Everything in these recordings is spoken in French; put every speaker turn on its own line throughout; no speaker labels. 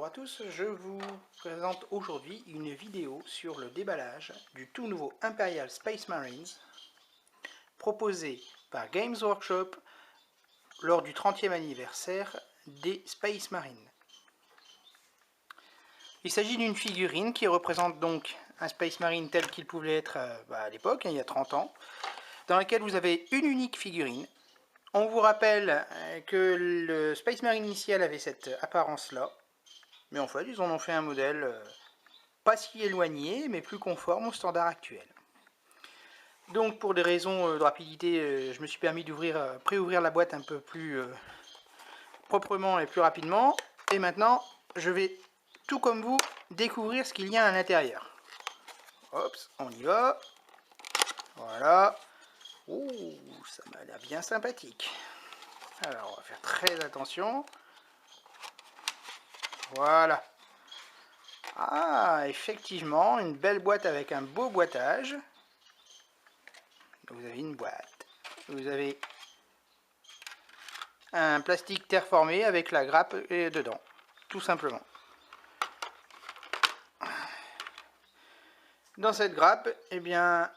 Bonjour à tous, je vous présente aujourd'hui une vidéo sur le déballage du tout nouveau Imperial Space Marines proposé par Games Workshop lors du 30e anniversaire des Space Marines. Il s'agit d'une figurine qui représente donc un Space Marine tel qu'il pouvait être à l'époque, il y a 30 ans, dans laquelle vous avez une unique figurine. On vous rappelle que le Space Marine initial avait cette apparence-là, mais en fait ils en ont fait un modèle pas si éloigné, mais plus conforme au standard actuel. Donc pour des raisons de rapidité, je me suis permis d'ouvrir, préouvrir la boîte un peu plus proprement et plus rapidement. Et maintenant, je vais, tout comme vous, découvrir ce qu'il y a à l'intérieur. Hop, on y va. Voilà. Ouh, ça m'a l'air bien sympathique. Alors, on va faire très attention. Voilà. Ah, effectivement, une belle boîte avec un beau boitage. Vous avez une boîte. Vous avez un plastique terreformé avec la grappe dedans, tout simplement. Dans cette grappe, eh bien,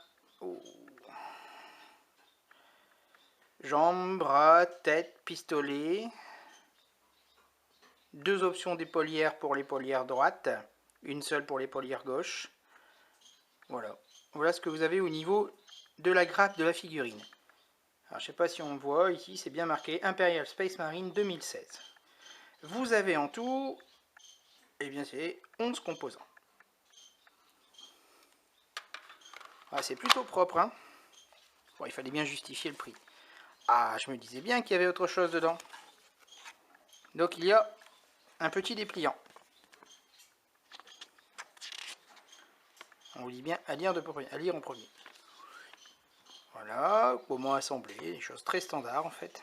jambes, bras, tête, pistolet, deux options d'épaulière pour l'épaulière droite, une seule pour l'épaulière gauche. Voilà. Voilà ce que vous avez au niveau de la grappe de la figurine. Alors, je ne sais pas si on voit, ici c'est bien marqué Imperial Space Marine 2016. Vous avez en tout, eh bien c'est 11 composants. Ah, c'est plutôt propre, hein. Bon, il fallait bien justifier le prix. Ah, je me disais bien qu'il y avait autre chose dedans. Donc il y a un petit dépliant. On vous dit bien à lire en premier. Voilà, comment assembler, des choses très standards en fait.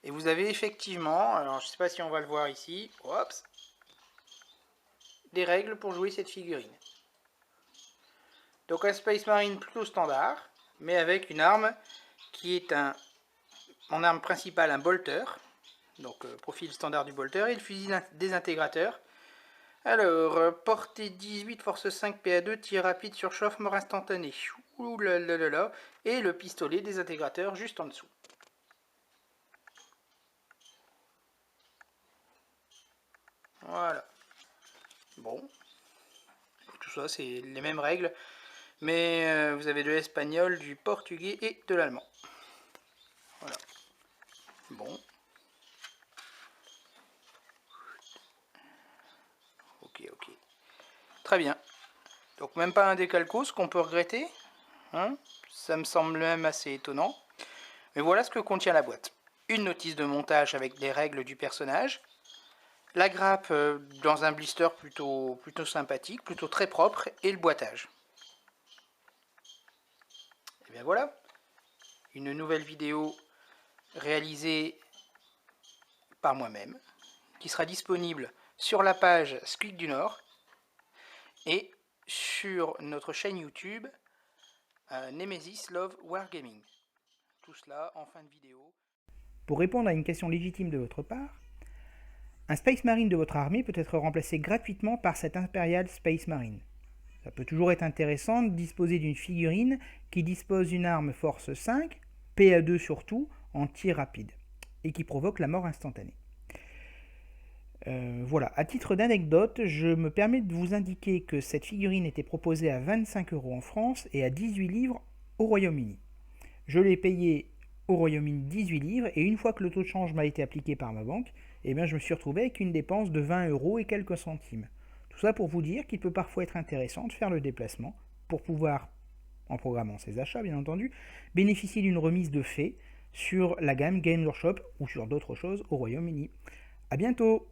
Et vous avez effectivement, alors je ne sais pas si on va le voir ici, oups, des règles pour jouer cette figurine. Donc un Space Marine plutôt standard, mais avec une arme qui est en arme principale un bolter, donc profil standard du bolter, et le fusil désintégrateur. Alors, portée 18, force 5, PA2, tir rapide, surchauffe, mort instantané. Ouh là là là là. Et le pistolet désintégrateur juste en dessous. Voilà. Bon. Tout ça, c'est les mêmes règles. Mais vous avez de l'espagnol, du portugais et de l'allemand. Voilà. Bon. Ok. Très bien. Donc même pas un décalco, ce qu'on peut regretter. Hein, ça me semble même assez étonnant. Mais voilà ce que contient la boîte. Une notice de montage avec les règles du personnage. La grappe dans un blister plutôt sympathique, plutôt très propre. Et le boitage. Et bien voilà. Une nouvelle vidéo réalisée par moi-même, qui sera disponible sur la page Squid du Nord et sur notre chaîne YouTube Nemesis Love Wargaming. Tout cela en fin de vidéo.
Pour répondre à une question légitime de votre part, un Space Marine de votre armée peut être remplacé gratuitement par cet Imperial Space Marine. Ça peut toujours être intéressant de disposer d'une figurine qui dispose d'une arme force 5, PA2 surtout, en tir rapide, et qui provoque la mort instantanée. Voilà, à titre d'anecdote, je me permets de vous indiquer que cette figurine était proposée à 25 € en France et à 18 livres au Royaume-Uni. Je l'ai payé au Royaume-Uni 18 livres et une fois que le taux de change m'a été appliqué par ma banque, eh bien je me suis retrouvé avec une dépense de 20 € et quelques centimes. Tout ça pour vous dire qu'il peut parfois être intéressant de faire le déplacement pour pouvoir, en programmant ses achats bien entendu, bénéficier d'une remise de fait sur la gamme Games Workshop ou sur d'autres choses au Royaume-Uni. A bientôt!